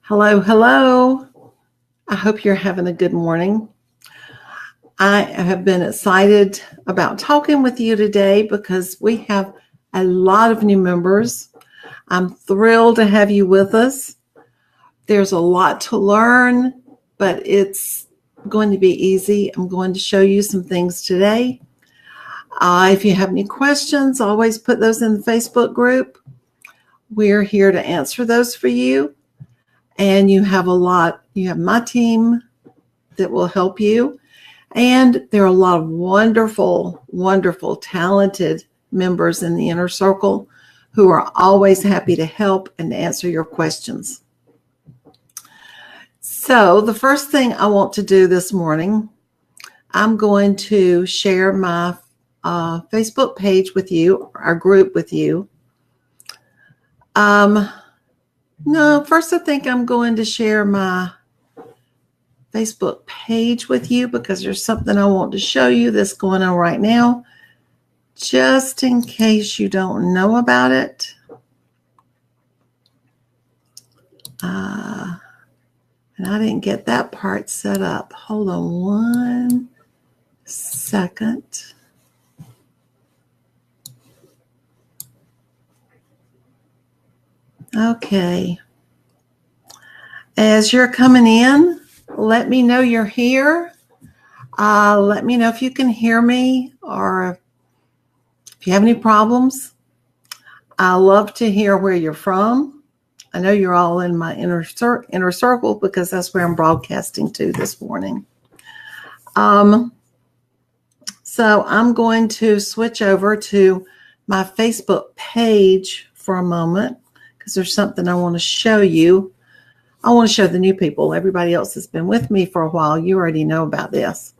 Hello, hello. I hope you're having a good morning. I have been excited about talking with you today because we have a lot of new members. I'm thrilled to have you with us. There's a lot to learn, but it's going to be easy. I'm going to show you some things today. If you have any questions, always put those in the Facebook group. We're here to answer those for you. And you have my team that will help you. And there are a lot of wonderful, wonderful, talented members in the inner circle who are always happy to help and to answer your questions. So the first thing I want to do this morning, I'm going to share my Facebook page with you, our group with you. No, first I think I'm going to share my Facebook page with you because there's something I want to show you that's going on right now, just in case you don't know about it. And I didn't get that part set up. Hold on one second. Okay. As you're coming in, let me know you're here. Let me know if you can hear me or if you have any problems. I love to hear where you're from. I know you're all in my inner circle because that's where I'm broadcasting to this morning. So I'm going to switch over to my Facebook page for a moment because there's something I want to show you. I want to show the new people. Everybody else has been with me for a while. You already know about this.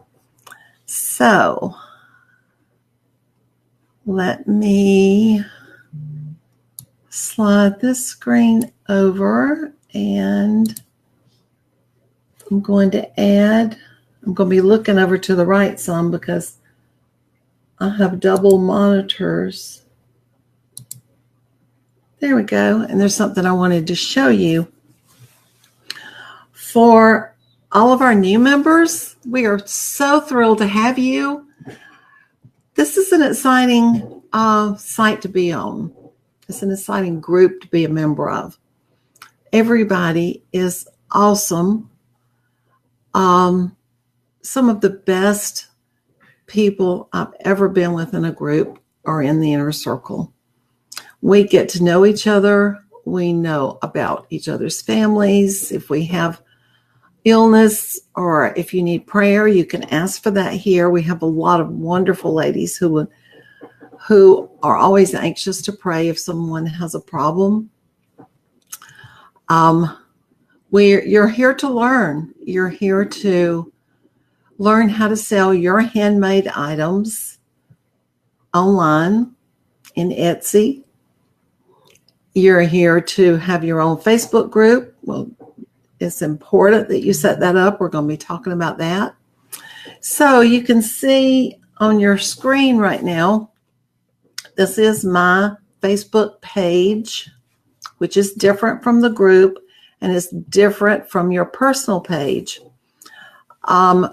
So let me slide this screen over and I'm going to be looking over to the right some because I have double monitors. There we go. And there's something I wanted to show you. For all of our new members, we are so thrilled to have you. This is an exciting site to be on. It's an exciting group to be a member of. Everybody is awesome. Some of the best people I've ever been with in a group are in the inner circle. We get to know each other. We know about each other's families. If we have illness or if you need prayer, you can ask for that here. We have a lot of wonderful ladies who are always anxious to pray if someone has a problem. You're here to learn. You're here to learn how to sell your handmade items online in Etsy. You're here to have your own Facebook group. Well, it's important that you set that up. We're going to be talking about that. So you can see on your screen right now, this is my Facebook page, which is different from the group and is different from your personal page. I'm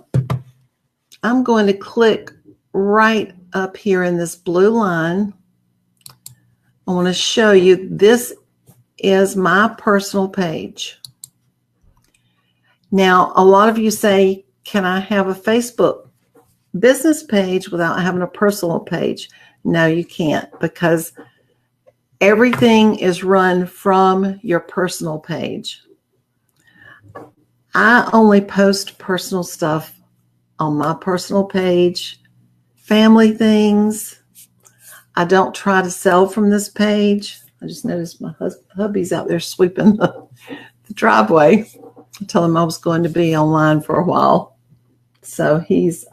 going to click right up here in this blue line. I want to show you this is my personal page. Now, a lot of you say, can I have a Facebook business page without having a personal page? No, you can't because everything is run from your personal page. I only post personal stuff on my personal page, family things. I don't try to sell from this page. I just noticed my hubby's out there sweeping the driveway. I told him I was going to be online for a while. So he's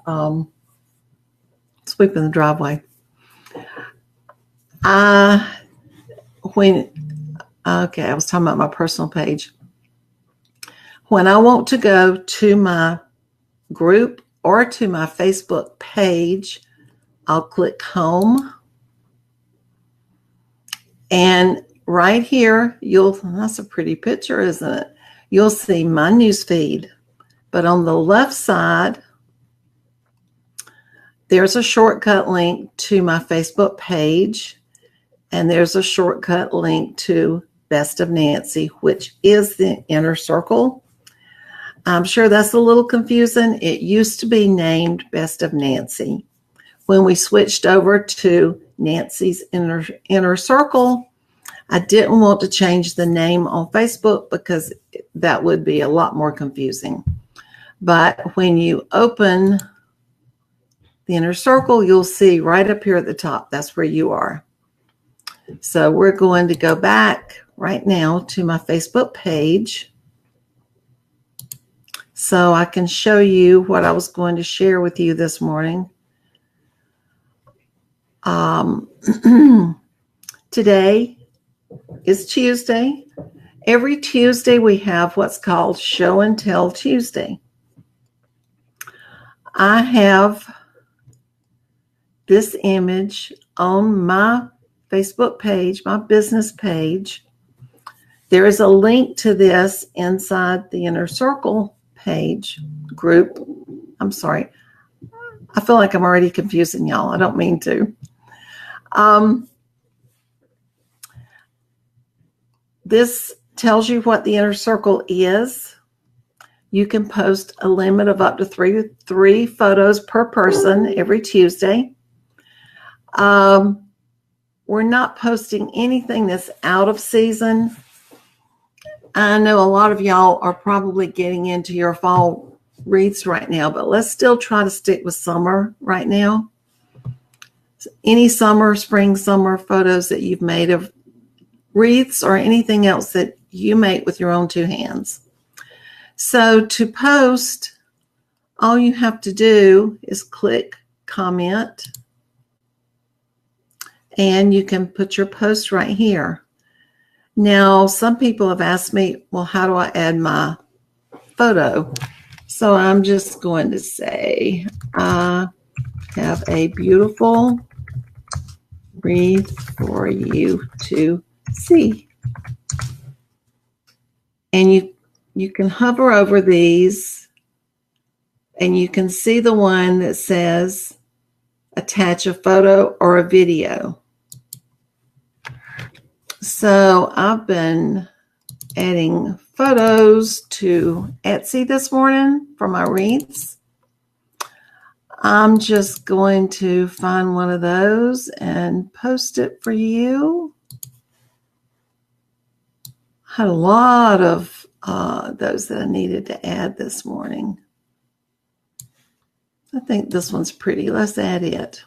sweeping the driveway. I was talking about my personal page. When I want to go to my group or to my Facebook page, I'll click home. And right here, that's a pretty picture, isn't it? you'll see my news feed. But on the left side, there's a shortcut link to my Facebook page, and there's a shortcut link to Best of Nancy, which is the inner circle. I'm sure that's a little confusing. It used to be named Best of Nancy. When we switched over to Nancy's inner circle, I didn't want to change the name on Facebook because that would be a lot more confusing. But when you open the inner circle, you'll see right up here at the top, that's where you are. So we're going to go back right now to my Facebook page so I can show you what I was going to share with you this morning. Today is Tuesday. Every Tuesday we have what's called Show and Tell Tuesday. I have this image on my Facebook page, my business page. There is a link to this inside the Inner Circle page group. I'm sorry. I feel like I'm already confusing y'all. I don't mean to. This tells you what the Inner Circle is. You can post a limit of up to three photos per person every Tuesday. We're not posting anything that's out of season. I know a lot of y'all are probably getting into your fall wreaths right now, but let's still try to stick with summer right now. Any summer, spring, summer photos that you've made of wreaths or anything else that you make with your own two hands. So to post, all you have to do is click comment, and you can put your post right here. Now, some people have asked me, well, how do I add my photo? So I'm just going to say, I have a beautiful wreath for you to see. And you can hover over these and you can see the one that says attach a photo or a video. So I've been adding photos to Etsy this morning for my wreaths. I'm just going to find one of those and post it for you. Had a lot of those that I needed to add this morning. I think this one's pretty. Let's add it.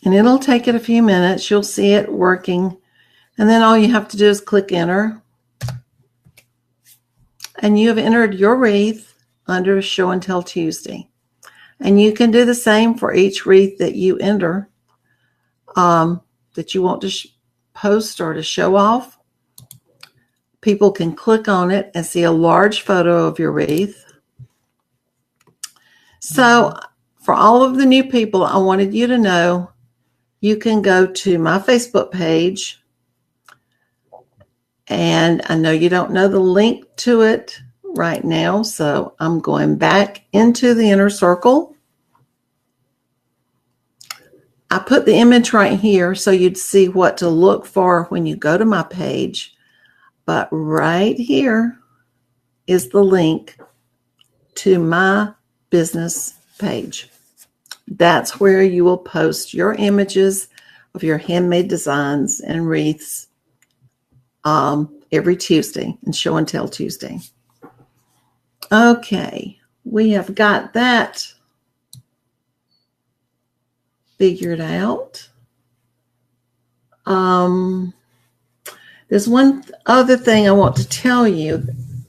And it'll take it a few minutes. You'll see it working. And then all you have to do is click enter. And you have entered your wreath under Show and Tell Tuesday. And you can do the same for each wreath that you enter, that you want to post or to show off. People can click on it and see a large photo of your wreath. So for all of the new people, I wanted you to know you can go to my Facebook page, and I know you don't know the link to it right now, so I'm going back into the inner circle. I put the image right here so you'd see what to look for when you go to my page, but right here is the link to my business page. That's where you will post your images of your handmade designs and wreaths every Tuesday and Show and Tell Tuesday. Okay, we have got that figured out. There's one other thing I want to tell you.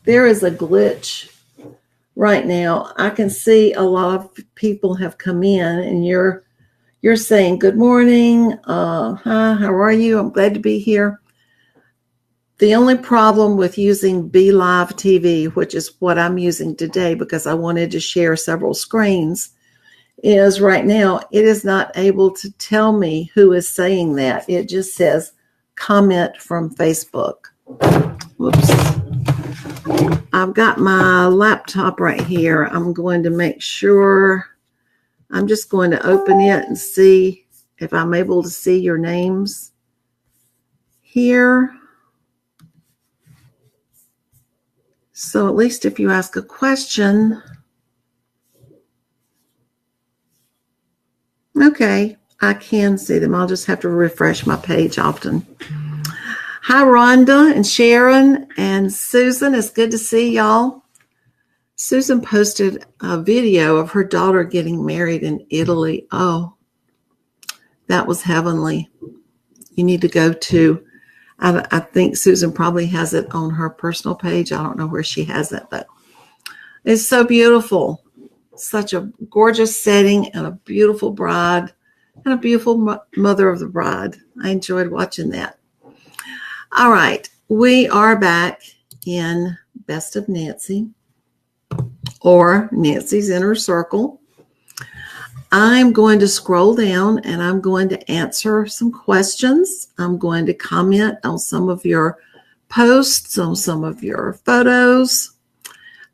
There is a glitch right now. I can see a lot of people have come in and you're saying, good morning. Hi, how are you? I'm glad to be here. The only problem with using Be Live TV, which is what I'm using today because I wanted to share several screens, is right now it is not able to tell me who is saying that. It just says comment from Facebook. Whoops. I've got my laptop right here. I'm going to make sure. I'm just going to open it and see if I'm able to see your names here. So at least if you ask a question. Okay, I can see them. I'll just have to refresh my page often. Hi, Rhonda and Sharon and Susan. It's good to see y'all. Susan posted a video of her daughter getting married in Italy. Oh, that was heavenly. You need to go to, I think Susan probably has it on her personal page. I don't know where she has it, but it's so beautiful. Such a gorgeous setting and a beautiful bride and a beautiful mother of the bride. I enjoyed watching that. All right, we are back in Best of Nancy, or Nancy's Inner Circle. I'm going to scroll down and I'm going to answer some questions. I'm going to comment on some of your posts, on some of your photos.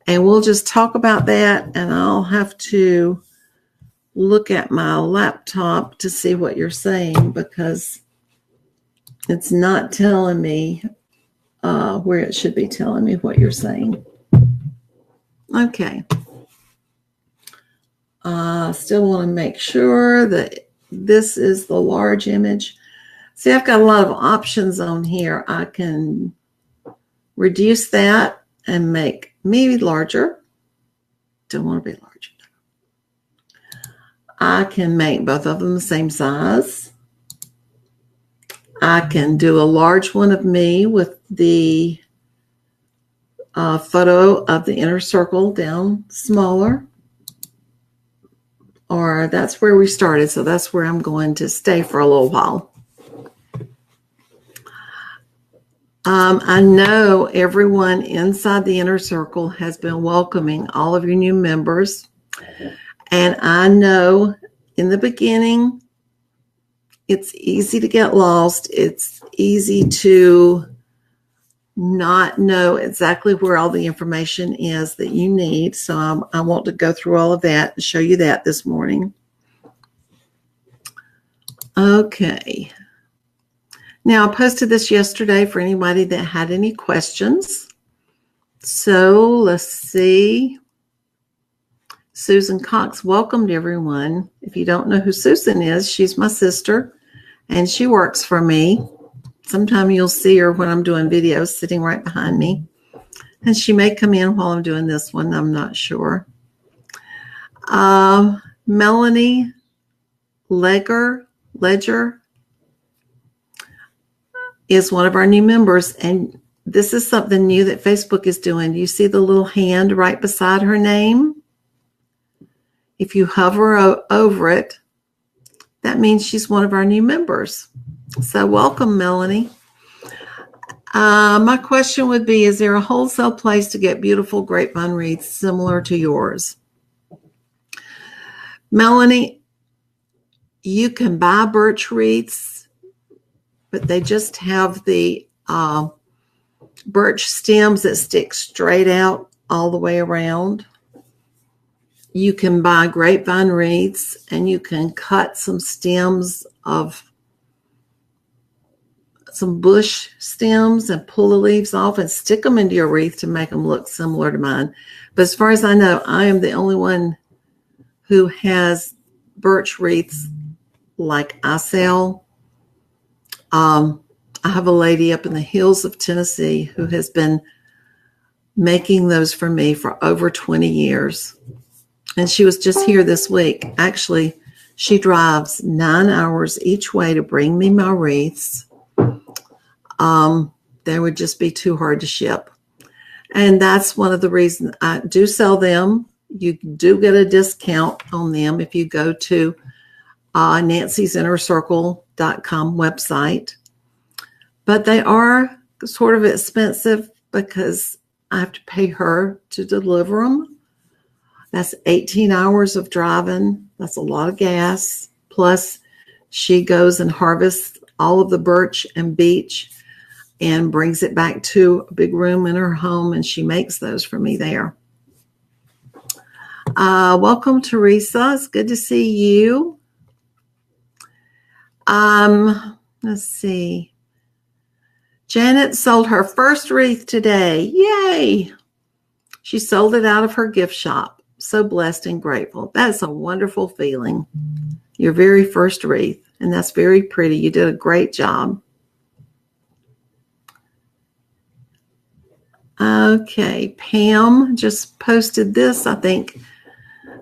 And we'll just talk about that, and I'll have to look at my laptop to see what you're saying because it's not telling me where it should be telling me what you're saying. Okay. Still want to make sure that this is the large image. See, I've got a lot of options on here. I can reduce that and make maybe larger. Don't want to be larger. I can make both of them the same size. I can do a large one of me with the photo of the inner circle down smaller. Or that's where we started, so that's where I'm going to stay for a little while. I know everyone inside the inner circle has been welcoming all of your new members. And I know in the beginning, it's easy to get lost. It's easy to not know exactly where all the information is that you need. So I want to go through all of that and show you that this morning. Okay. Now, I posted this yesterday for anybody that had any questions. So let's see. Susan Cox welcomed everyone. If you don't know who Susan is, she's my sister, and she works for me. Sometime you'll see her when I'm doing videos sitting right behind me. And she may come in while I'm doing this one. I'm not sure. Melanie Ledger is one of our new members, and this is something new that Facebook is doing. Do you see the little hand right beside her name? If you hover over it, that means she's one of our new members. So welcome, Melanie. My question would be, is there a wholesale place to get beautiful grapevine wreaths similar to yours? Melanie, you can buy birch wreaths, but they just have the birch stems that stick straight out all the way around. You can buy grapevine wreaths, and you can cut some stems of some bush stems and pull the leaves off and stick them into your wreath to make them look similar to mine. But as far as I know, I am the only one who has birch wreaths like I sell. I have a lady up in the hills of Tennessee who has been making those for me for over 20 years. And she was just here this week. Actually, she drives 9 hours each way to bring me my wreaths. They would just be too hard to ship. And that's one of the reasons I do sell them. You do get a discount on them if you go to nancysinnercircle.com website. But they are sort of expensive because I have to pay her to deliver them. That's 18 hours of driving That's a lot of gas. Plus, she goes and harvests all of the birch and beech and brings it back to a big room in her home, and she makes those for me there. Welcome, Teresa. It's good to see you. Let's see. Janet sold her first wreath today. Yay! She sold it out of her gift shop. So blessed and grateful. That's a wonderful feeling. Your very first wreath. And that's very pretty. You did a great job. Okay, Pam just posted this, I think,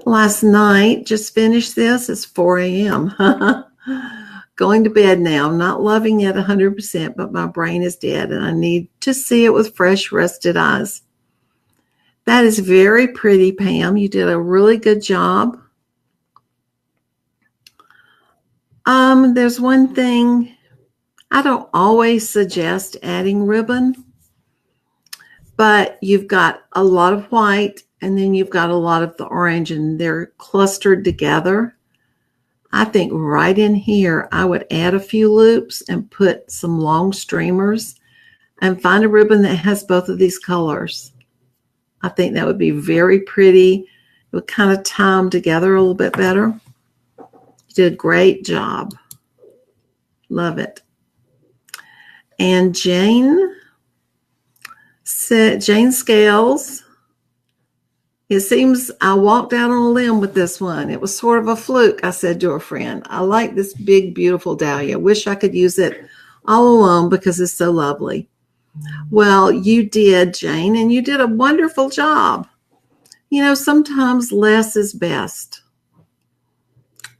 last night. Just finished this. It's 4 a.m. Going to bed now. Not loving it 100%, but my brain is dead, and I need to see it with fresh, rested eyes. That is very pretty, Pam. You did a really good job. There's one thing. I don't always suggest adding ribbon, but you've got a lot of white and then you've got a lot of the orange, and they're clustered together. I think right in here, I would add a few loops and put some long streamers and find a ribbon that has both of these colors. I think that would be very pretty. It would kind of tie them together a little bit better. You did a great job. Love it. And Jane said, Jane Scales, it seems I walked out on a limb with this one. It was sort of a fluke, I said to a friend. I like this big, beautiful dahlia. Wish I could use it all alone because it's so lovely. Well, you did, Jane, and you did a wonderful job. You know, sometimes less is best.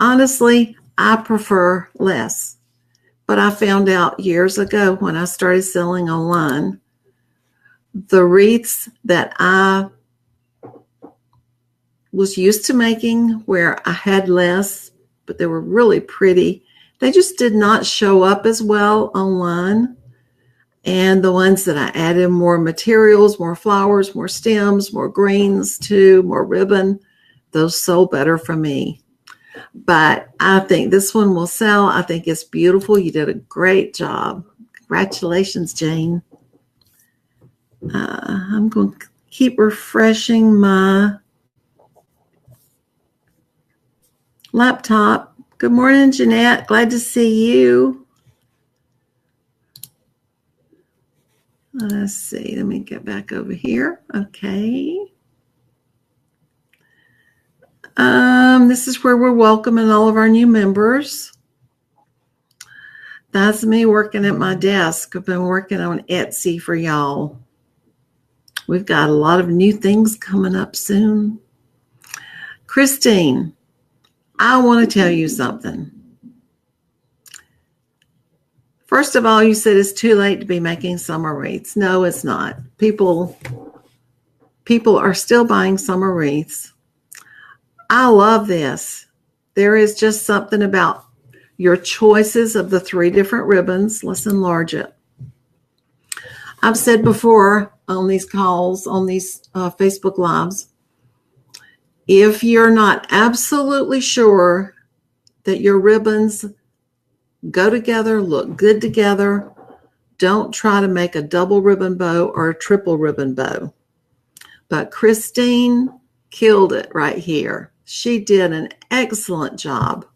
Honestly, I prefer less. But I found out years ago when I started selling online, the wreaths that I was used to making, where I had less, but they were really pretty, they just did not show up as well online. And the ones that I added more materials, more flowers, more stems, more greens too, more ribbon, those sold better for me. But I think this one will sell. I think it's beautiful. You did a great job. Congratulations, Jane. I'm going to keep refreshing my laptop. Good morning, Jeanette. Glad to see you. Let's see. Let me get back over here. Okay. This is where we're welcoming all of our new members. That's me working at my desk. I've been working on Etsy for y'all. We've got a lot of new things coming up soon. Christine, I want to tell you something. First of all, you said it's too late to be making summer wreaths. No, it's not. People are still buying summer wreaths. I love this. There is just something about your choices of the 3 different ribbons. Let's enlarge it. I've said before on these calls, on these Facebook Lives, if you're not absolutely sure that your ribbons go together, look good together, don't try to make a double ribbon bow or a triple ribbon bow. But Christine killed it right here. She did an excellent job.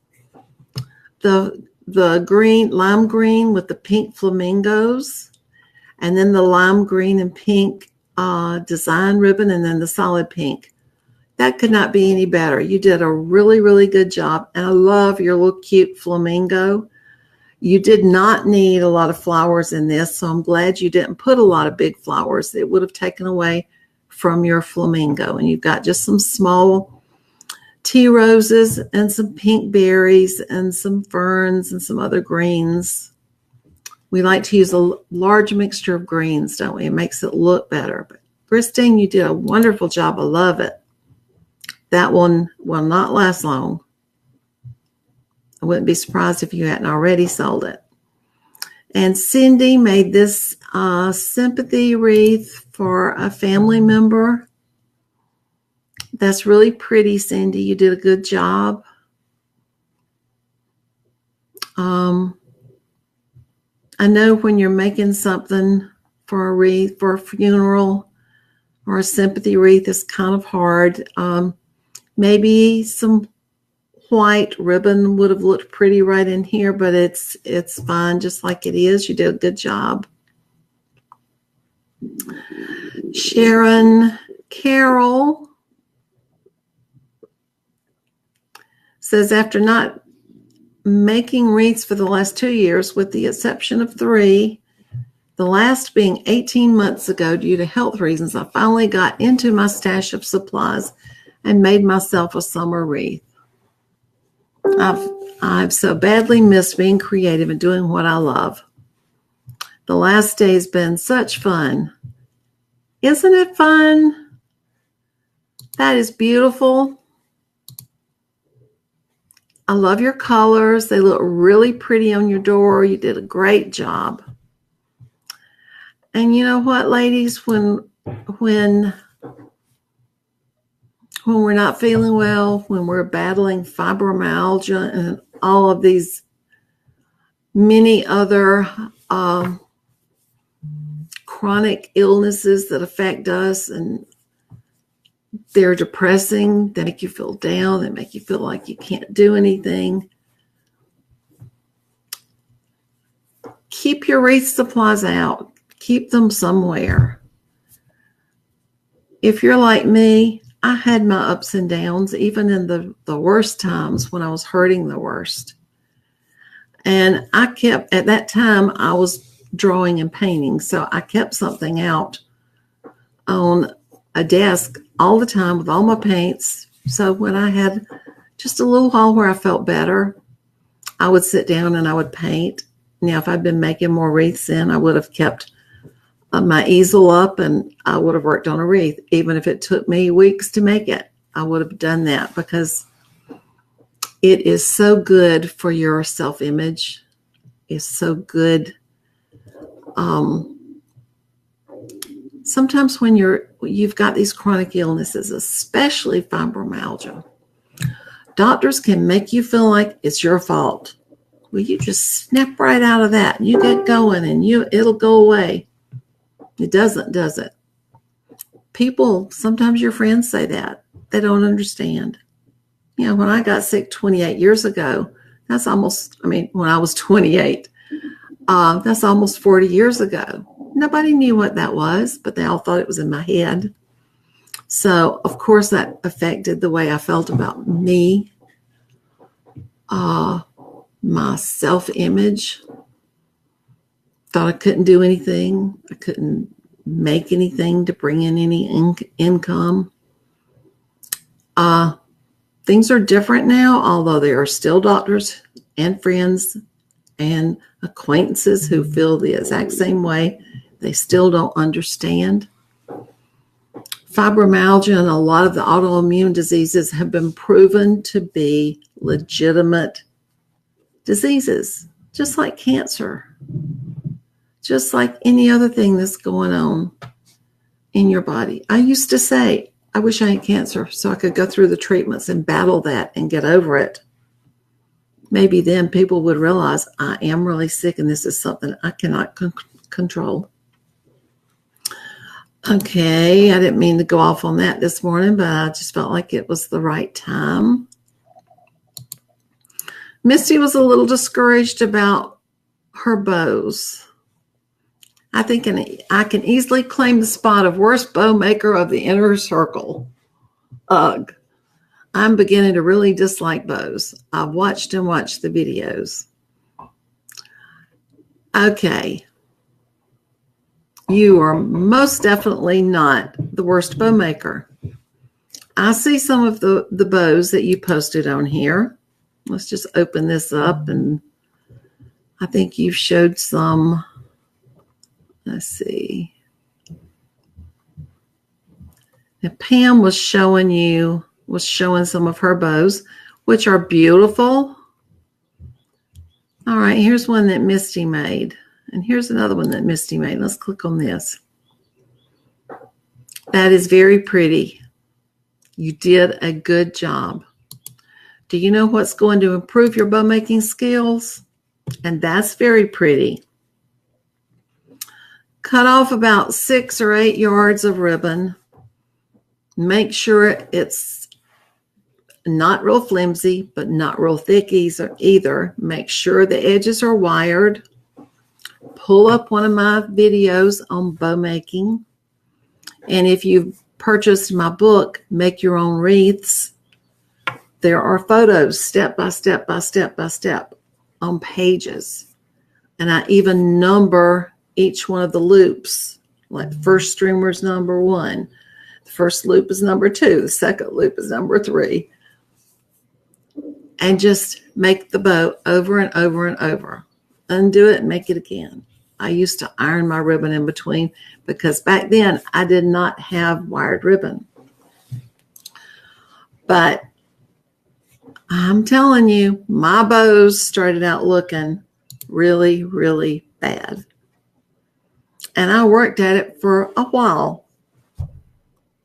The green, lime green with the pink flamingos, and then the lime green and pink design ribbon, and then the solid pink. That could not be any better. You did a really, really good job. And I love your little cute flamingo. You did not need a lot of flowers in this, so I'm glad you didn't put a lot of big flowers. It would have taken away from your flamingo. And you've got just some small tea roses and some pink berries and some ferns and some other greens. We like to use a large mixture of greens, don't we? It makes it look better. But Christine, you did a wonderful job. I love it. That one will not last long. I wouldn't be surprised if you hadn't already sold it. And Cindy made this sympathy wreath for a family member. That's really pretty, Cindy. You did a good job. I know when you're making something for a wreath, for a funeral, or a sympathy wreath, it's kind of hard. Maybe some white ribbon would have looked pretty right in here, but it's fine just like it is. You did a good job. Sharon Carroll says, after not making wreaths for the last 2 years, with the exception of 3, the last being 18 months ago due to health reasons, I finally got into my stash of supplies and made myself a summer wreath. I've so badly missed being creative and doing what I love. The last day's been such fun. Isn't it fun? That is beautiful. I love your colors. They look really pretty on your door. You did a great job. And you know what, ladies, when we're not feeling well, when we're battling fibromyalgia and all of these many other chronic illnesses that affect us, and they're depressing, they make you feel down, they make you feel like you can't do anything. Keep your wreath supplies out. Keep them somewhere. If you're like me, I had my ups and downs, even in the worst times when I was hurting the worst. And I kept, at that time, I was drawing and painting, so I kept something out on a desk all the time with all my paints. So when I had just a little while where I felt better, I would sit down and I would paint. Now, if I'd been making more wreaths in, I would have kept my easel up and I would have worked on a wreath. Even if it took me weeks to make it, I would have done that, because it is so good for your self-image. It's so good. Sometimes when you've got these chronic illnesses, especially fibromyalgia, doctors can make you feel like it's your fault. Well, you just snap right out of that and you get going and it'll go away. It doesn't, does it? People, sometimes your friends say that. They don't understand. You know, when I got sick 28 years ago, that's almost, when I was 28, that's almost 40 years ago. Nobody knew what that was, but they all thought it was in my head. So, of course, that affected the way I felt about me, my self-image. Thought I couldn't do anything. I couldn't make anything to bring in any income. Things are different now, although there are still doctors and friends and acquaintances who feel the exact same way. They still don't understand. Fibromyalgia and a lot of the autoimmune diseases have been proven to be legitimate diseases, just like cancer, just like any other thing that's going on in your body. I used to say, I wish I had cancer so I could go through the treatments and battle that and get over it. Maybe then people would realize I am really sick and this is something I cannot control. Okay, I didn't mean to go off on that this morning, but I just felt like it was the right time. Misty was a little discouraged about her bows. I think I can easily claim the spot of worst bow maker of the inner circle. Ugh. I'm beginning to really dislike bows. I've watched the videos. Okay. You are most definitely not the worst bow maker. I see some of the bows that you posted on here. Let's just open this up, and I think you've showed some. Let's see. Now, Pam was showing some of her bows, which are beautiful. All right, here's one that Misty made. And here's another one that Misty made. Let's click on this. That is very pretty. You did a good job. Do you know what's going to improve your bow making skills? And that's very pretty. Cut off about 6 or 8 yards of ribbon. Make sure it's not real flimsy, but not real thick either. Make sure the edges are wired. Pull up one of my videos on bow making. And if you've purchased my book, Make Your Own Wreaths, there are photos step by step by step by step on pages. And I even number each one of the loops. Like the first streamer is number 1. The first loop is number 2. The second loop is number 3. And just make the bow over and over and over. Undo it and make it again. I used to iron my ribbon in between because back then I did not have wired ribbon. But I'm telling you, my bows started out looking really, really bad. And I worked at it for a while.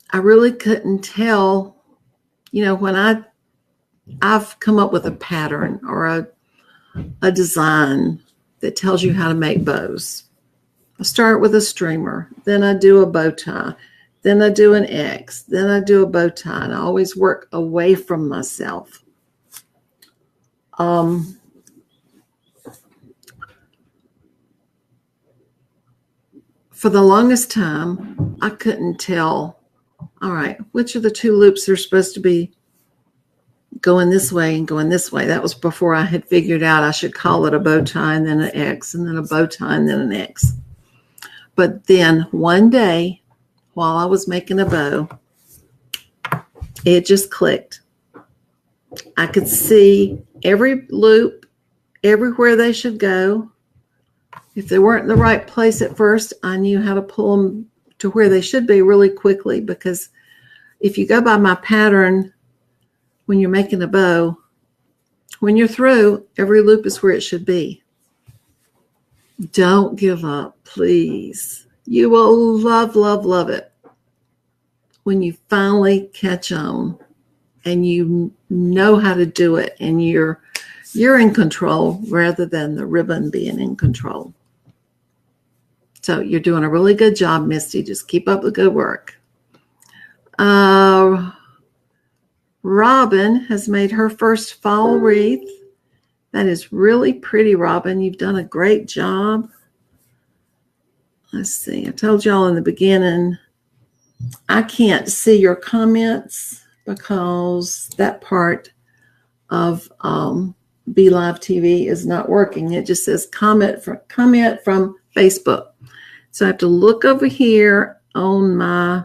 I really couldn't tell, when I've come up with a pattern or a design that tells you how to make bows. I start with a streamer, then I do a bow tie, then I do an X, then I do a bow tie, and I always work away from myself. For the longest time, I couldn't tell, all right, which of the 2 loops are supposed to be going this way and going this way. That was before I had figured out I should call it a bow tie and then an X and then a bow tie and then an X. But then one day while I was making a bow, it just clicked. I could see every loop, everywhere they should go. If they weren't in the right place at first, I knew how to pull them to where they should be really quickly, because if you go by my pattern, when you're making a bow, when you're through, every loop is where it should be. Don't give up, please. You will love, love, love it when you finally catch on and you know how to do it and you're in control rather than the ribbon being in control. So you're doing a really good job, Misty. Just keep up the good work. Robin has made her first fall wreath. That is really pretty, Robin. You've done a great job. Let's see. I told y'all in the beginning, I can't see your comments because that part of Be Live TV is not working. It just says comment from Facebook. So I have to look over here on my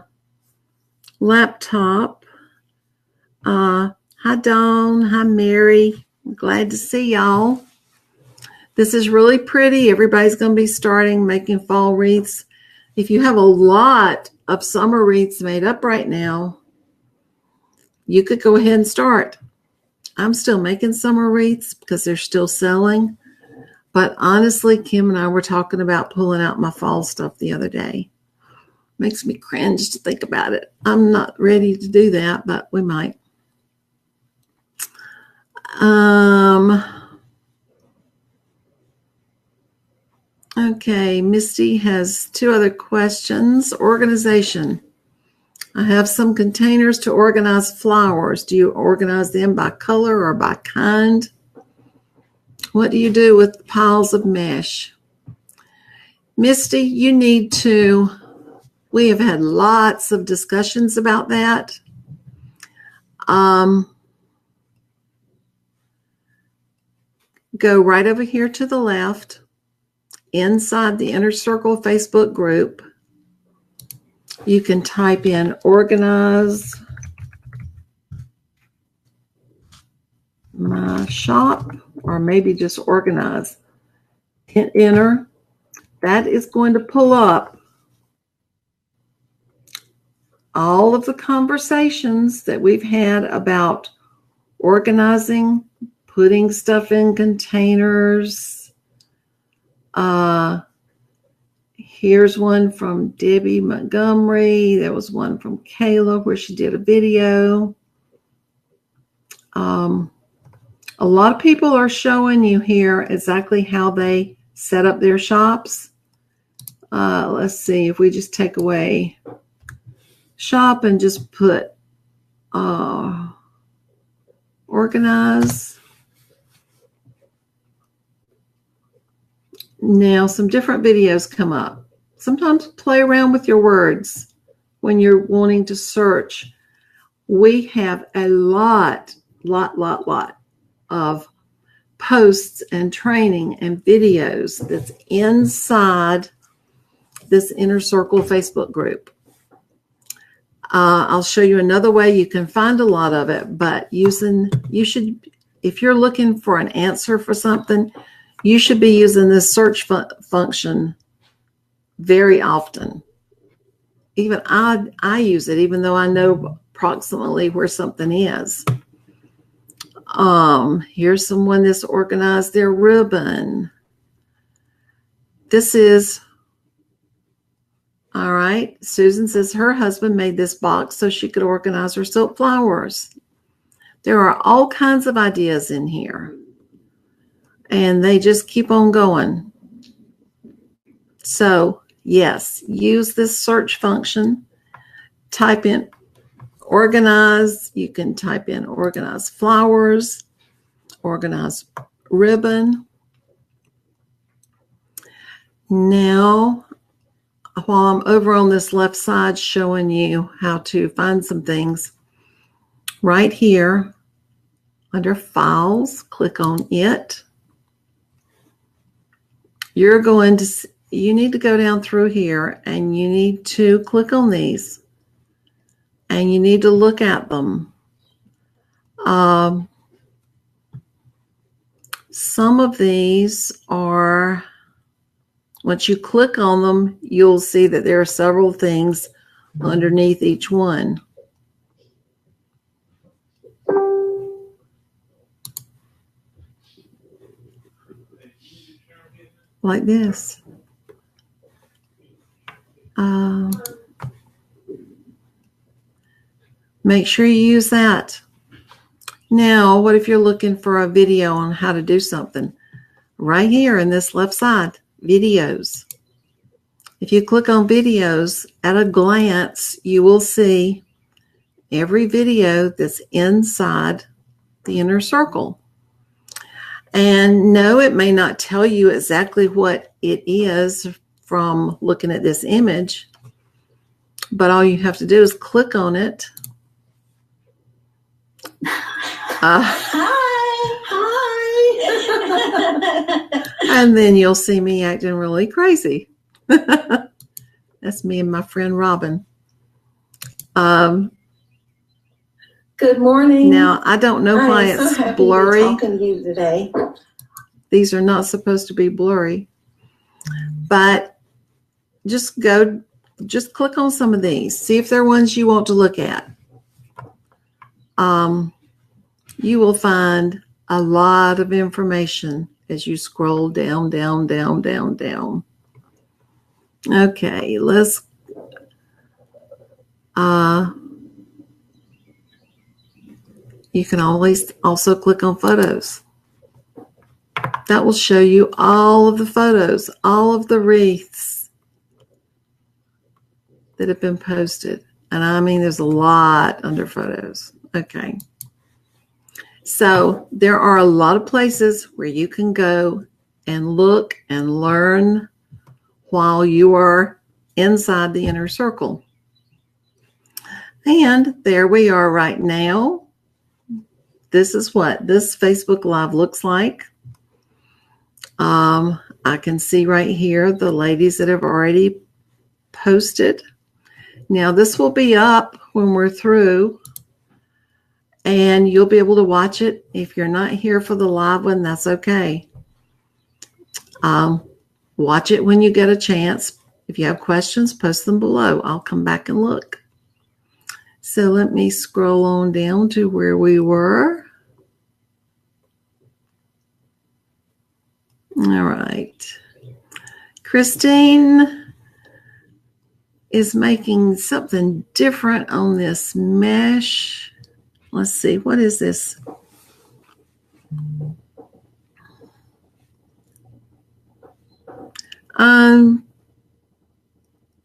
laptop. Hi, Dawn. Hi, Mary. I'm glad to see y'all. This is really pretty. Everybody's going to be starting making fall wreaths. If you have a lot of summer wreaths made up right now, you could go ahead and start. I'm still making summer wreaths because they're still selling. But honestly, Kim and I were talking about pulling out my fall stuff the other day. Makes me cringe to think about it. I'm not ready to do that, but we might. Okay, Misty has 2 other questions. Organization. I have some containers to organize flowers. Do you organize them by color or by kind? What do you do with piles of mesh? Misty, you need to, we have had lots of discussions about that. Go right over here to the left, inside the Inner Circle Facebook group. You can type in organize my shop, or maybe just organize. Hit enter. That is going to pull up all of the conversations that we've had about organizing, putting stuff in containers. Here's one from Debbie Montgomery. There was one from Kayla where she did a video. A lot of people are showing you here exactly how they set up their shops. Let's see, if we just take away shop and just put organize. Now some different videos come up. Sometimes play around with your words when you're wanting to search. We have a lot of posts and training and videos that's inside this Inner Circle Facebook group. I'll show you another way you can find a lot of it, but if you're looking for an answer for something, you should be using this search function very often. Even I use it, even though I know approximately where something is. Here's someone that's organized their ribbon. This is, all right, Susan says her husband made this box so she could organize her silk flowers. There are all kinds of ideas in here, and they just keep on going. So, yes, use this search function. Type in organize. You can type in organize flowers, organize ribbon. Now, while I'm over on this left side showing you how to find some things, right here under files, click on it. You need to go down through here and you need to click on these and you need to look at them. Some of these are, once you click on them, you'll see that there are several things underneath each one. Like this. Make sure you use that. Now, what if you're looking for a video on how to do something? Right here in this left side, videos. If you click on videos, at a glance, you will see every video that's inside the Inner Circle. And no, it may not tell you exactly what it is from looking at this image, but all you have to do is click on it. Hi. And then you'll see me acting really crazy. That's me and my friend Robin. Good morning. Now, I don't know why it's so blurry. To be talking to you today. These are not supposed to be blurry. But just click on some of these. See if they're ones you want to look at. You will find a lot of information as you scroll down. Okay, let's you can always also click on photos. That will show you all of the photos, all of the wreaths that have been posted. And I mean, there's a lot under photos. Okay. So there are a lot of places where you can go and look and learn while you are inside the Inner Circle. And there we are right now. This is what this Facebook Live looks like. I can see right here the ladies that have already posted. Now this will be up when we're through, and you'll be able to watch it. If you're not here for the live one, that's okay. Watch it when you get a chance. If you have questions, post them below. I'll come back and look. So let me scroll on down to where we were. All right. Christine is making something different on this mesh. Let's see, what is this?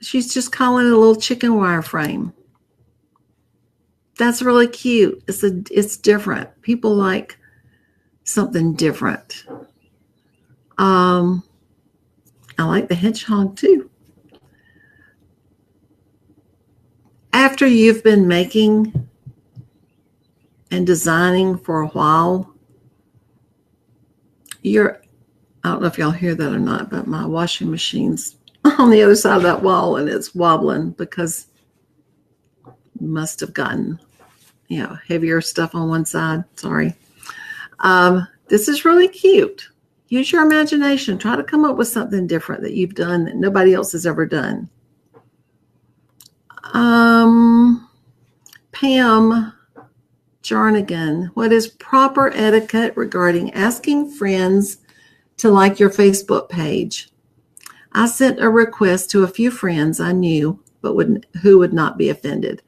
She's just calling it a little chicken wire frame. That's really cute. It's different. People like something different. I like the hedgehog too. After you've been making and designing for a while, I don't know if y'all hear that or not, but my washing machine's on the other side of that wall and it's wobbling because must have gotten, heavier stuff on one side. Sorry. This is really cute. Use your imagination. Try to come up with something different that you've done that nobody else has ever done. Pam Jarnigan, what is proper etiquette regarding asking friends to like your Facebook page? I sent a request to a few friends I knew, but who would not be offended,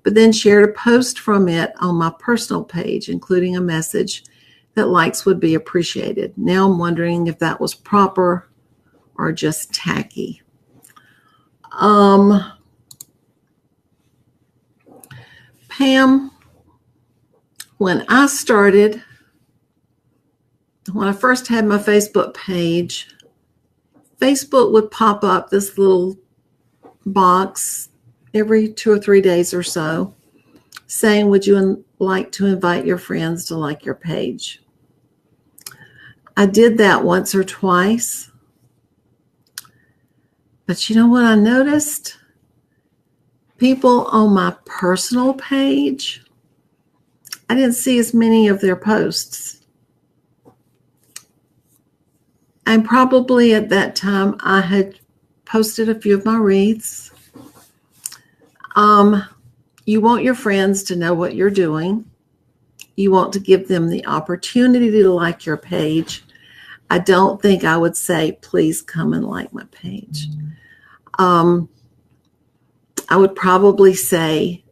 but then shared a post from it on my personal page, including a message that likes would be appreciated. Now I'm wondering if that was proper or just tacky. Pam, when I first had my Facebook page, Facebook would pop up this little box every 2 or 3 days or so saying, would you like to invite your friends to like your page? I did that once or twice. But you know what I noticed? People on my personal page, I didn't see as many of their posts. And probably at that time, I had posted a few of my wreaths. You want your friends to know what you're doing. You want to give them the opportunity to like your page. I don't think I would say, please come and like my page. I would probably say,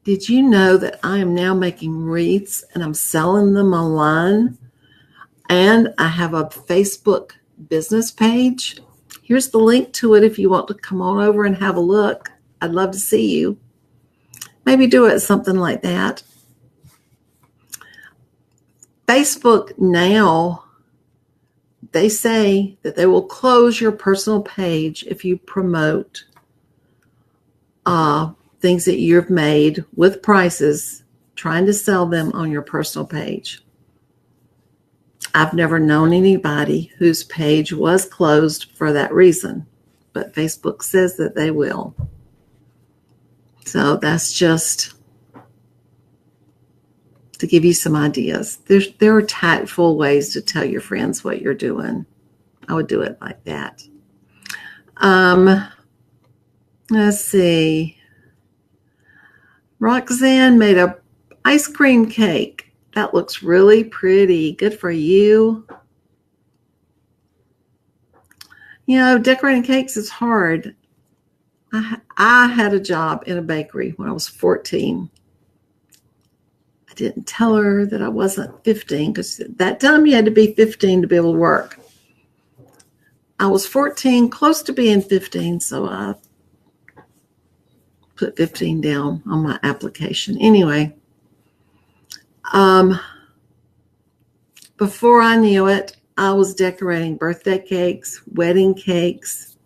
did you know that I am now making wreaths and I'm selling them online? And I have a Facebook business page. Here's the link to it if you want to come on over and have a look. I'd love to see you. Maybe do it something like that. Facebook now, they say that they will close your personal page if you promote things that you've made with prices, trying to sell them on your personal page. I've never known anybody whose page was closed for that reason, but Facebook says that they will. So that's just to give you some ideas. There are tactful ways to tell your friends what you're doing. I would do it like that. Let's see. Roxanne made a ice cream cake. That looks really pretty. Good for you. Decorating cakes is hard. I had a job in a bakery when I was 14. I didn't tell her that I wasn't 15 because at that time you had to be 15 to be able to work. I was 14, close to being 15, so I put 15 down on my application. Anyway, before I knew it, I was decorating birthday cakes, wedding cakes.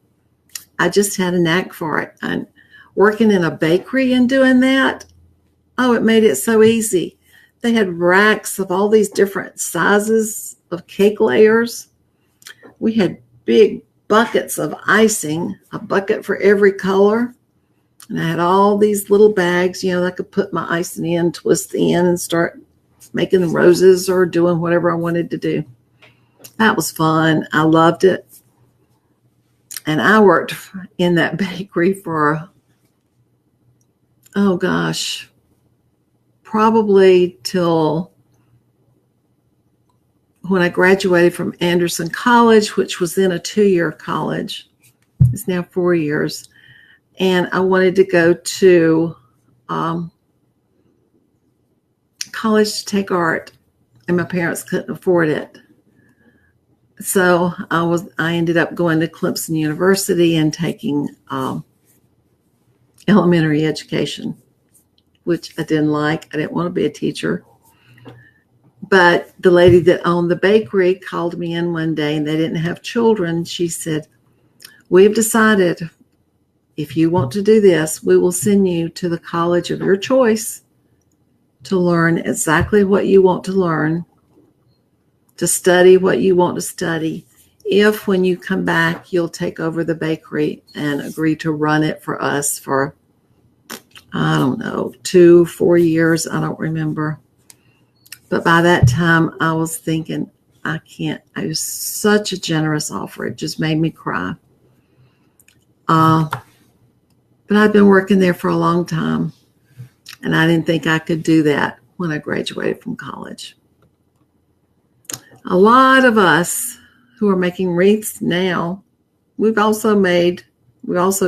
I just had a knack for it. And working in a bakery and doing that, it made it so easy. They had racks of all these different sizes of cake layers. We had big buckets of icing, a bucket for every color. And I had all these little bags, I could put my icing in, twist the end, and start making the roses or doing whatever I wanted to do. That was fun. I loved it. And I worked in that bakery for, probably till when I graduated from Anderson College, which was then a 2-year college. It's now 4 years. And I wanted to go to college to take art. and my parents couldn't afford it. So I ended up going to Clemson University and taking elementary education, which I didn't like. I didn't want to be a teacher. But the lady that owned the bakery called me in one day, and they didn't have children. She said, "We've decided if you want to do this, we will send you to the college of your choice to learn exactly what you want to learn, to study what you want to study. If when you come back, you'll take over the bakery and agree to run it for us for, I don't know, 2-4 years. I don't remember. But by that time, I was thinking, I can't. It was such a generous offer. It just made me cry. But I've been working there for a long time, and I didn't think I could do that when I graduated from college. A lot of us who are making wreaths now, we've also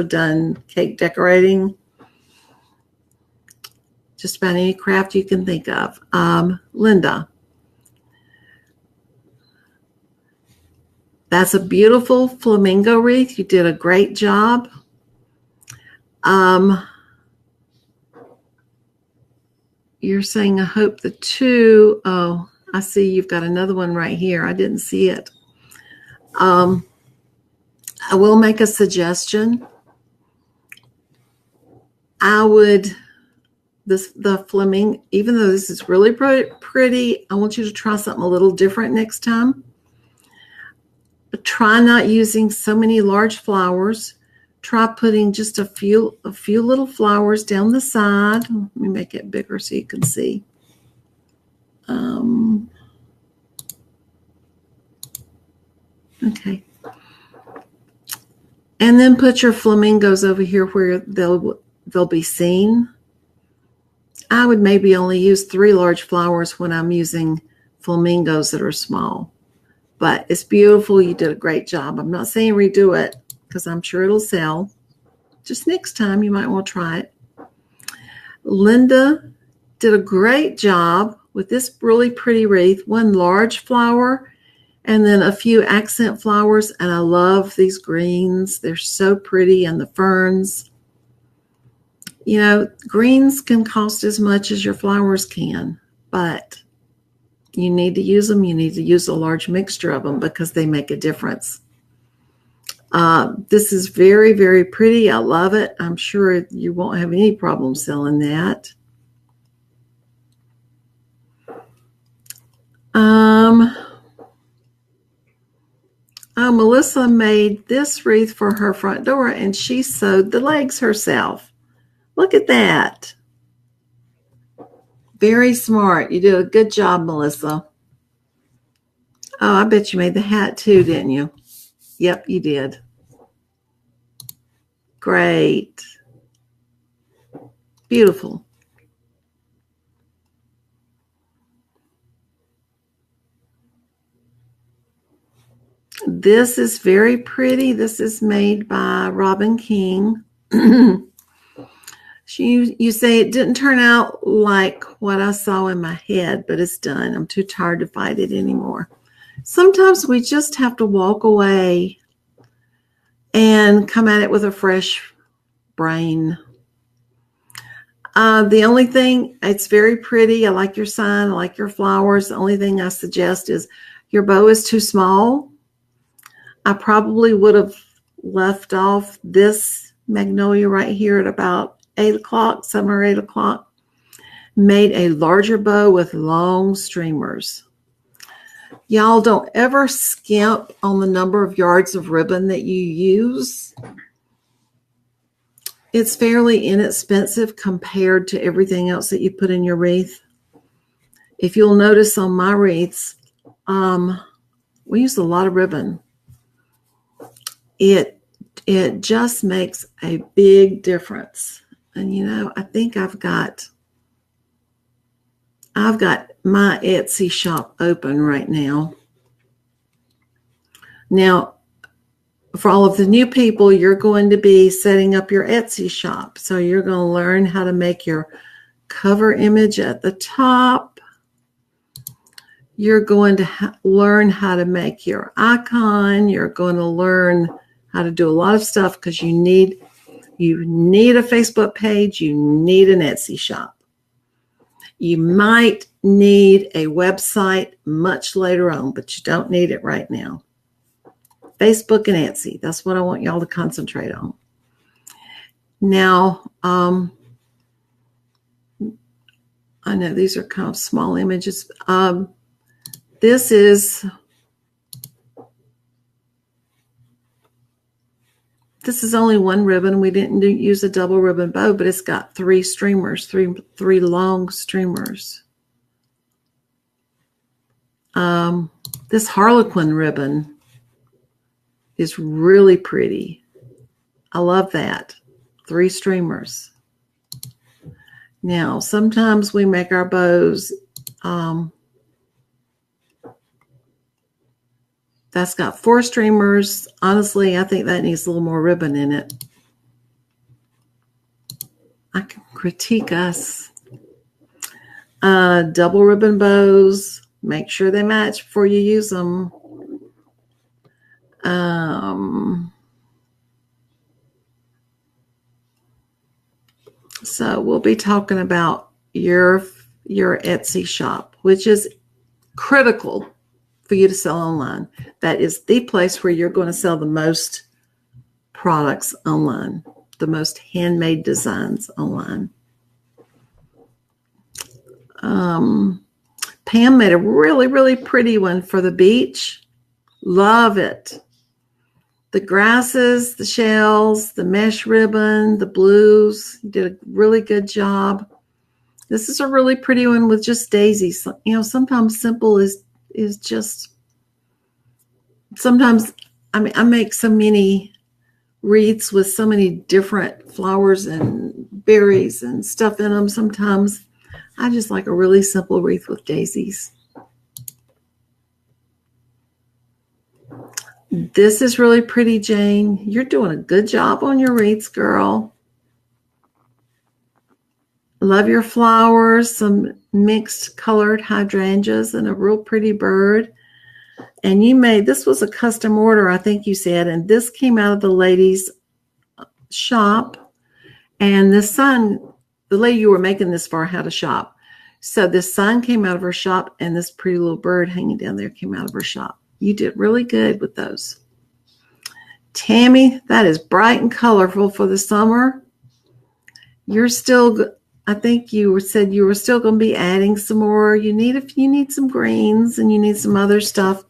done cake decorating, just about any craft you can think of. Linda, that's a beautiful flamingo wreath. You did a great job. You're saying, I hope the two, oh, I see you've got another one right here. I didn't see it. I will make a suggestion. I would, the flamingo, even though this is really pretty, I want you to try something a little different next time. Try not using so many large flowers. Try putting just a few little flowers down the side. Let me make it bigger so you can see. Okay. And then put your flamingos over here where they'll be seen. I would maybe only use 3 large flowers when I'm using flamingos that are small. But it's beautiful. You did a great job. I'm not saying redo it because I'm sure it'll sell. Just next time you might want to try it. Linda did a great job with this really pretty wreath. 1 large flower and then a few accent flowers. And I love these greens. They're so pretty, and the ferns. You know, greens can cost as much as your flowers can, but you need to use them. You need to use a large mixture of them because they make a difference. This is very, very pretty. I love it. I'm sure you won't have any problem selling that. Melissa made this wreath for her front door, and she sewed the legs herself. Look at that. Very smart. You did a good job, Melissa. Oh, I bet you made the hat too, didn't you? Yep, you did. Great. Beautiful. This is very pretty. This is made by Robin King. You say it didn't turn out like what I saw in my head, but it's done. I'm too tired to fight it anymore. Sometimes we just have to walk away and come at it with a fresh brain. The only thing, it's very pretty. I like your sign. I like your flowers. The only thing I suggest is your bow is too small. I probably would have left off this magnolia right here at about 8 o'clock, 7 or 8 o'clock. Made a larger bow with long streamers. Y'all don't ever skimp on the number of yards of ribbon that you use. It's fairly inexpensive compared to everything else that you put in your wreath. If you'll notice on my wreaths, we use a lot of ribbon. It just makes a big difference. And you know, I think I've got my Etsy shop open right now. Now, for all of the new people, you're going to be setting up your Etsy shop. So you're going to learn how to make your cover image at the top, You're going to learn how to make your icon. You're going to learn how to do a lot of stuff because you need a Facebook page. You need an Etsy shop. You might need a website much later on, but you don't need it right now. Facebook and Etsy. That's what I want y'all to concentrate on. Now, I know these are kind of small images. This is only one ribbon. We didn't use a double ribbon bow, but it's got three streamers, three long streamers. This Harlequin ribbon is really pretty. I love that. 3 streamers. Now, sometimes we make our bows. That's got 4 streamers. Honestly, I think that needs a little more ribbon in it. I can critique us. Double ribbon bows. Make sure they match before you use them. So we'll be talking about your Etsy shop, which is critical for you to sell online. That is the place where you're going to sell the most products online, the most handmade designs online. Pam made a really, really pretty one for the beach. Love it. The grasses, the shells, the mesh ribbon, the blues. You did a really good job. This is a really pretty one with just daisies. You know, sometimes simple is just, sometimes, I mean, I make so many wreaths with so many different flowers and berries and stuff in them. Sometimes I just like a really simple wreath with daisies. This is really pretty, Jane. You're doing a good job on your wreaths, girl. Love your flowers, some mixed colored hydrangeas and a real pretty bird. And you made, this was a custom order, I think you said, and this came out of the lady's shop. And the son, the lady you were making this for, had a shop. So this sign came out of her shop, and this pretty little bird hanging down there came out of her shop. You did really good with those. Tammy, that is bright and colorful for the summer. You're still, I think you said you were still going to be adding some more. You need some greens and you need some other stuff,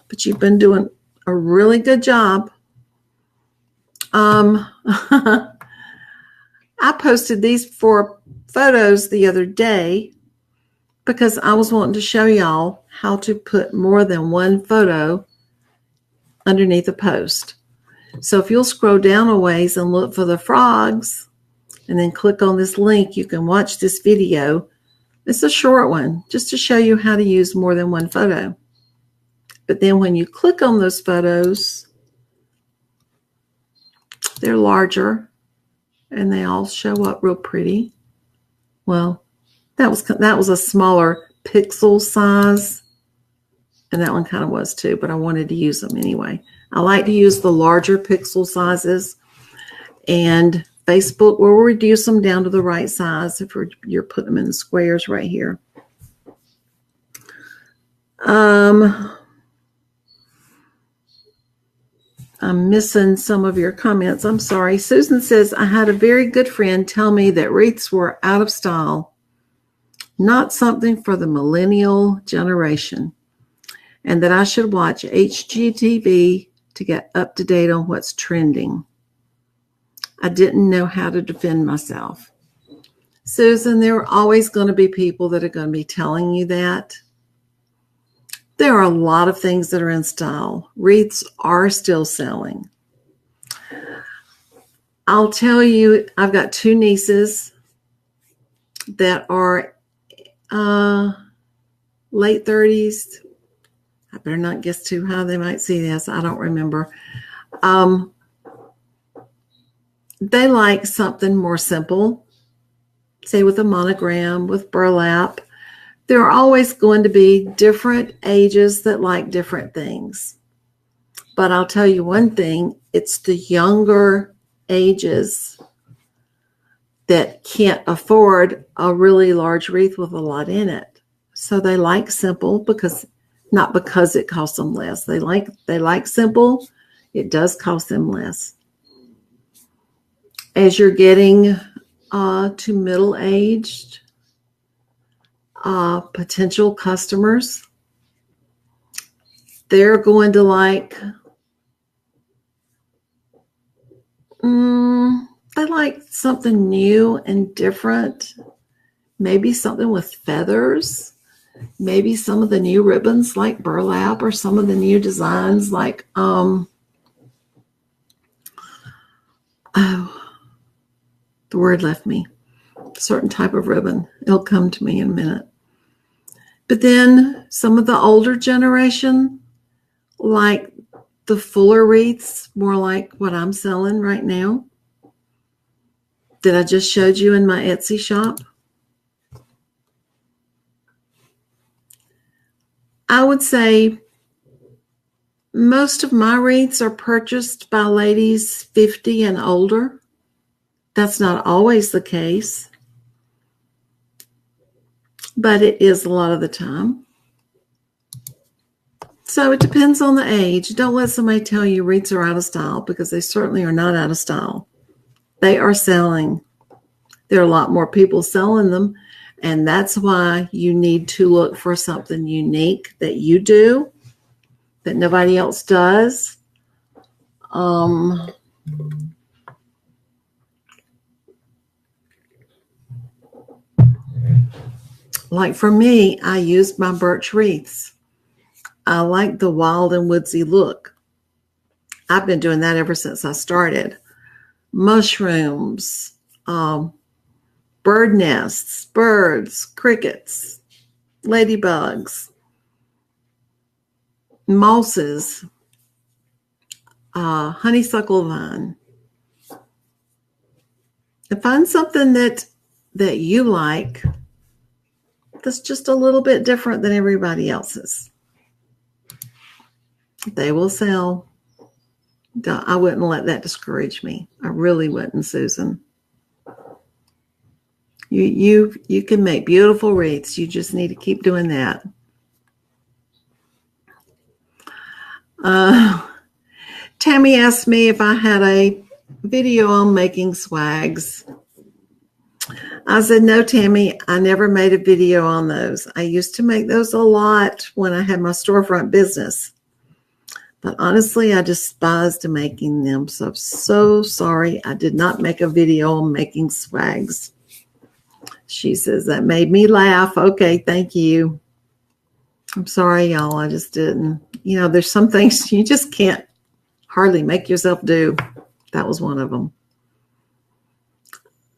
but you've been doing a really good job. I posted these 4 photos the other day because I was wanting to show y'all how to put more than one photo underneath a post. So if you'll scroll down a ways and look for the frogs and then click on this link, you can watch this video. It's a short one just to show you how to use more than one photo. But then when you click on those photos, they're larger and they all show up real pretty. Well, that was a smaller pixel size, and that one kind of was too, but I wanted to use them anyway. I like to use the larger pixel sizes, and Facebook will reduce them down to the right size if you're putting them in the squares right here. I'm missing some of your comments. I'm sorry. Susan says, I had a very good friend tell me that wreaths were out of style, not something for the millennial generation, and that I should watch HGTV to get up to date on what's trending. I didn't know how to defend myself. Susan, there are always going to be people that are going to be telling you that. There are a lot of things that are in style. Wreaths are still selling. I'll tell you, I've got 2 nieces that are late 30s. I better not guess too high. They might see this. I don't remember. They like something more simple, say with a monogram, with burlap. There are always going to be different ages that like different things. But I'll tell you one thing, it's the younger ages that can't afford a really large wreath with a lot in it. So they like simple not because it costs them less. They like simple. It does cost them less. As you're getting to middle-aged potential customers, they're going to like, they like something new and different. Maybe something with feathers. Maybe some of the new ribbons like burlap, or some of the new designs like, the word left me. A certain type of ribbon. It'll come to me in a minute. But then some of the older generation like the fuller wreaths, more like what I'm selling right now, that I just showed you in my Etsy shop. I would say most of my wreaths are purchased by ladies 50 and older. That's not always the case, but it is a lot of the time. So it depends on the age. Don't let somebody tell you wreaths are out of style, because they certainly are not out of style. They are selling. There are a lot more people selling them, and that's why you need to look for something unique that you do, that nobody else does. Like for me, I used my birch wreaths. I like the wild and woodsy look. I've been doing that ever since I started. Mushrooms, bird nests, birds, crickets, ladybugs, mosses, honeysuckle vine. And find something that you like that's just a little bit different than everybody else's. They will sell. I wouldn't let that discourage me. I really wouldn't, Susan. You can make beautiful wreaths. You just need to keep doing that. Tammy asked me if I had a video on making swags. I said, no, Tammy, I never made a video on those. I used to make those a lot when I had my storefront business. But honestly, I despised making them. So I'm so sorry I did not make a video on making swags. She says, that made me laugh. Okay, thank you. I'm sorry, y'all. I just didn't. You know, there's some things you just can't hardly make yourself do. That was one of them.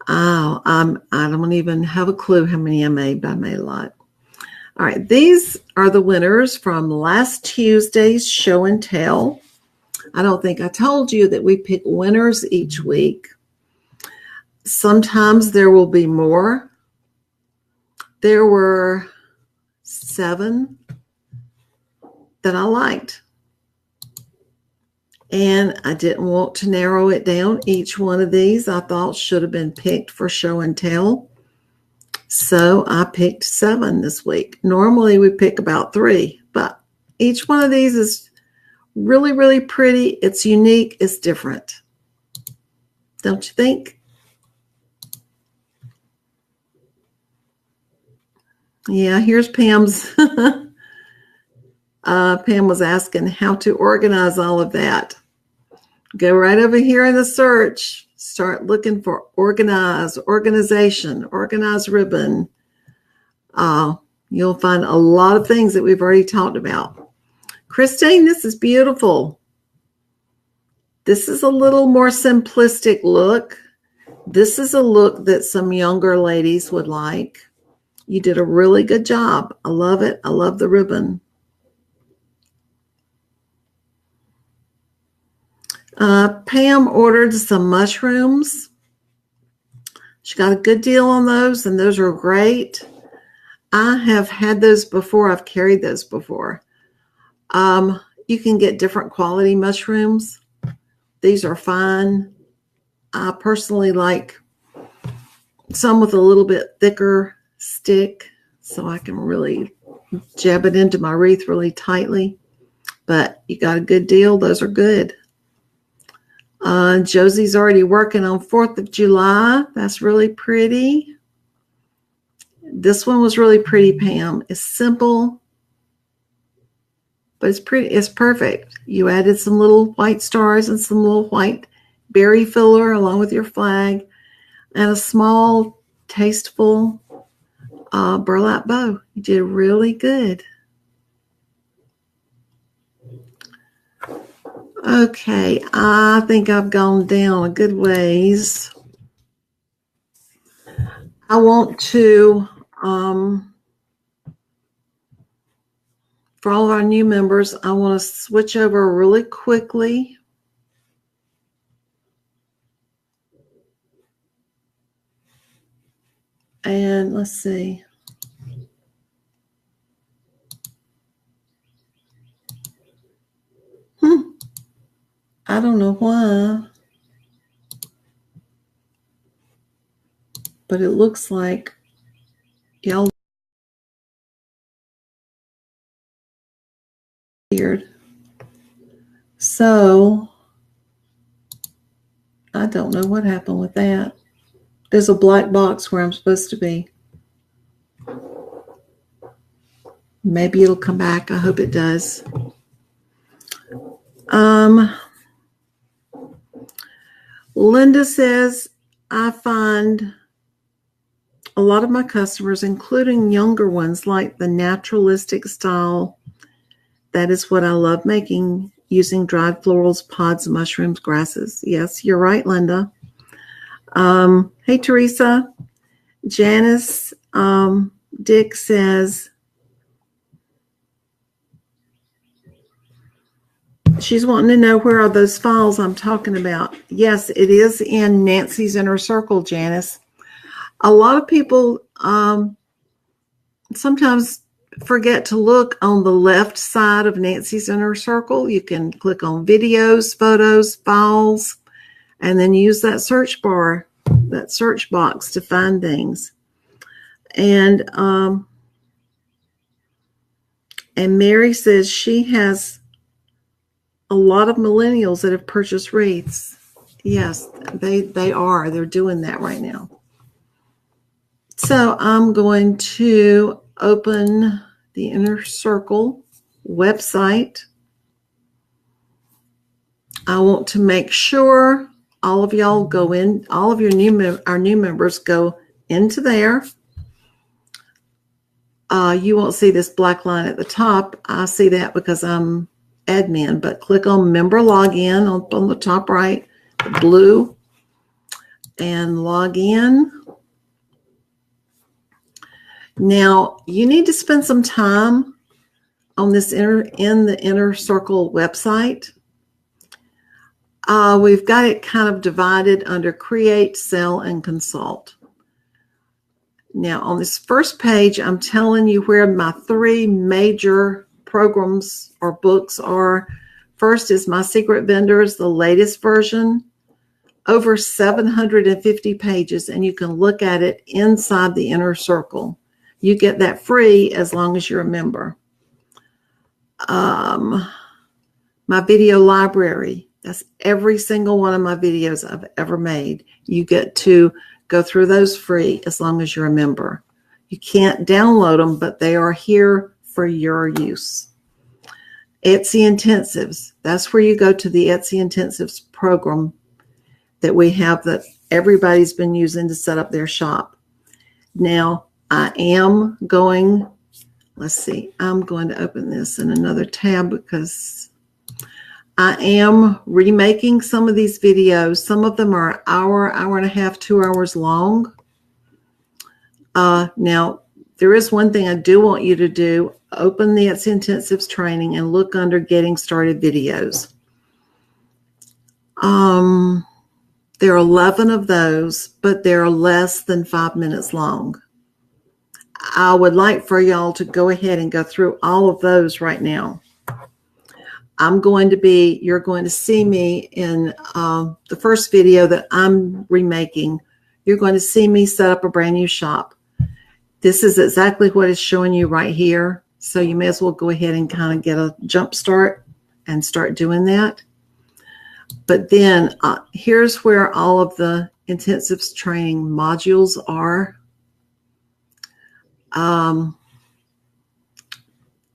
Oh, I don't even have a clue how many I made, but I made a lot. All right, these are the winners from last Tuesday's show and tell. I don't think I told you that we pick winners each week. Sometimes there will be more. There were 7 that I liked. And I didn't want to narrow it down. Each one of these I thought should have been picked for show and tell. So I picked 7 this week. Normally we pick about 3, but each one of these is really, really pretty. It's unique. It's different. Don't you think? Yeah, here's Pam's. Pam was asking how to organize all of that. Go right over here in the search. Start looking for organize, organization, organize ribbon. You'll find a lot of things that we've already talked about. Christine, this is beautiful. This is a little more simplistic look. This is a look that some younger ladies would like. You did a really good job. I love it. I love the ribbon. Pam ordered some mushrooms. She got a good deal on those, and those are great. I have had those before. I've carried those before. You can get different quality mushrooms. These are fine. I personally like some with a little bit thicker stick so I can really jab it into my wreath really tightly. But you got a good deal. Those are good. Josie's already working on 4th of July. That's really pretty. This one was really pretty, Pam. It's simple, but it's pretty. It's perfect. You added some little white stars and some little white berry filler along with your flag and a small, tasteful burlap bow. You did really good. Okay, I think I've gone down a good ways. I want to, for all of our new members, I want to switch over really quickly. And let's see. I don't know why, but it looks like y'all weird. So I don't know what happened with that. There's a black box where I'm supposed to be. Maybe it'll come back. I hope it does. Linda says, I find a lot of my customers, including younger ones, like the naturalistic style. That is what I love making, using dried florals, pods, mushrooms, grasses. Yes, you're right, Linda. Hey, Teresa. Janice Dick says she's wanting to know where are those files I'm talking about. Yes, it is in Nancy's Inner Circle, Janice. A lot of people sometimes forget to look on the left side of Nancy's Inner Circle. You can click on videos, photos, files, and then use that search bar, that search box to find things. And Mary says she has a lot of millennials that have purchased wreaths. Yes, they are. They're doing that right now. So I'm going to open the Inner Circle website. I want to make sure all of y'all go in, all of your our new members go into there. You won't see this black line at the top. I see that because I'm admin, but click on member login on the top right, the blue, and log in. Now you need to spend some time on this in the Inner Circle website. We've got it kind of divided under create, sell, and consult. Now on this first page, I'm telling you where my 3 major programs or books are. First is My Secret Vendors, the latest version, over 750 pages, and you can look at it inside the Inner Circle. You get that free as long as you're a member. My video library, that's every single one of my videos I've ever made. You get to go through those free as long as you're a member. You can't download them, but they are here for your use. Etsy Intensives, that's where you go to the Etsy Intensives program that we have that everybody's been using to set up their shop. Now, I am going, let's see, I'm going to open this in another tab because I am remaking some of these videos. Some of them are an hour, hour and a half, 2 hours long. Now, there is one thing I do want you to do. Open the Etsy Intensives training and look under Getting Started videos. There are 11 of those, but they're less than 5 minutes long. I would like for y'all to go ahead and go through all of those right now. You're going to see me in the first video that I'm remaking. You're going to see me set up a brand new shop. This is exactly what it's showing you right here. So you may as well go ahead and kind of get a jump start and start doing that. But then here's where all of the intensives training modules are.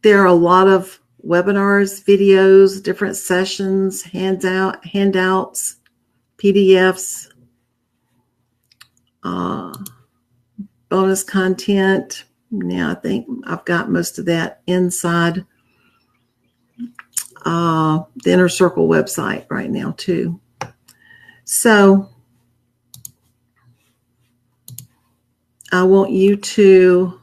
There are a lot of webinars, videos, different sessions, handouts, PDFs, bonus content. Now I think I've got most of that inside the Inner Circle website right now too. So I want you to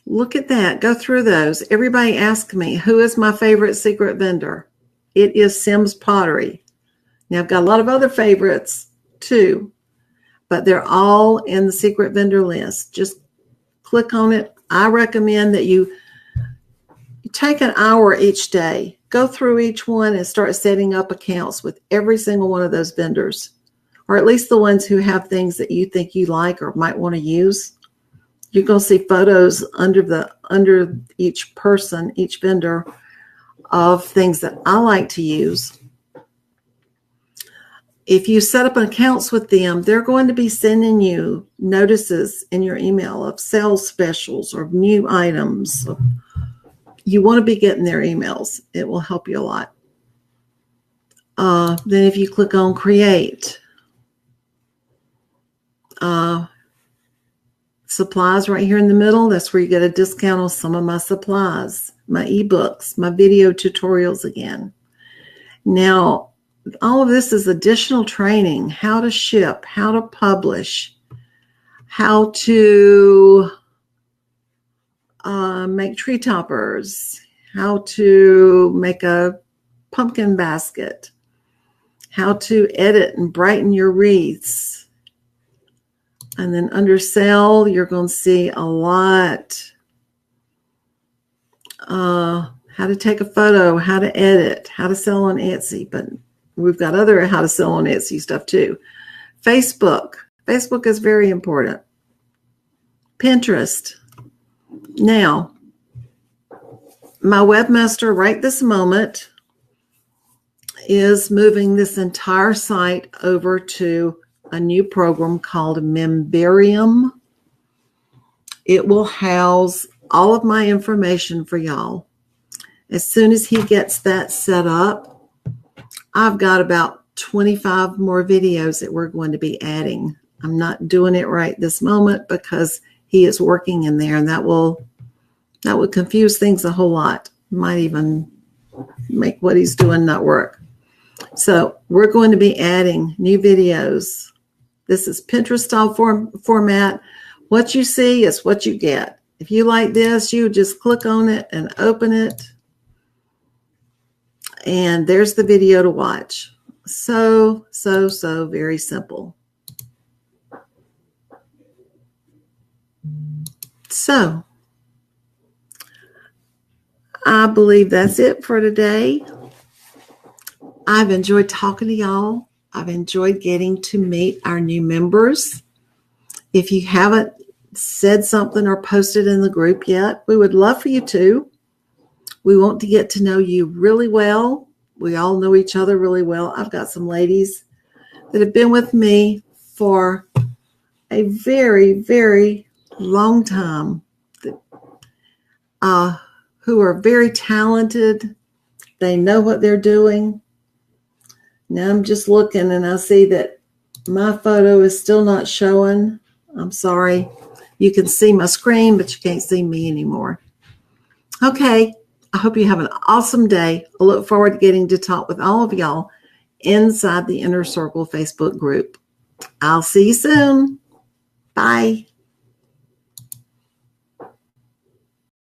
look at that. Go through those. Everybody asks me, who is my favorite secret vendor? It is Sims Pottery. Now, I've got a lot of other favorites too, but they're all in the secret vendor list. Just click on it. I recommend that you take an hour each day, go through each one and start setting up accounts with every single one of those vendors, or at least the ones who have things that you think you like or might want to use. You're going to see photos under each person, each vendor, of things that I like to use. If you set up accounts with them, they're going to be sending you notices in your email of sales specials or new items. You want to be getting their emails. It will help you a lot. Then if you click on create, supplies right here in the middle, that's where you get a discount on some of my supplies, my ebooks, my video tutorials again. Now, all of this is additional training, how to ship, how to publish, how to make tree toppers, how to make a pumpkin basket, how to edit and brighten your wreaths. And then under sell, you're going to see a lot. How to take a photo, how to edit, how to sell on Etsy. But we've got other how to sell on Etsy stuff too. Facebook. Facebook is very important. Pinterest. Now, my webmaster right this moment is moving this entire site over to a new program called Membarium. It will house all of my information for y'all. As soon as he gets that set up, I've got about 25 more videos that we're going to be adding. I'm not doing it right this moment because he is working in there, and that would confuse things a whole lot. Might even make what he's doing not work. So we're going to be adding new videos. This is Pinterest style format. What you see is what you get. If you like this, you just click on it and open it. And there's the video to watch. So very simple. So I believe that's it for today. I've enjoyed talking to y'all. I've enjoyed getting to meet our new members. If you haven't said something or posted in the group yet, we would love for you to. We want to get to know you really well. We all know each other really well. I've got some ladies that have been with me for a very, very long time, who are very talented. They know what they're doing. Now I'm just looking and I see that my photo is still not showing. I'm sorry. You can see my screen, but you can't see me anymore. Okay. I hope you have an awesome day. I look forward to getting to talk with all of y'all inside the Inner Circle Facebook group. I'll see you soon. Bye.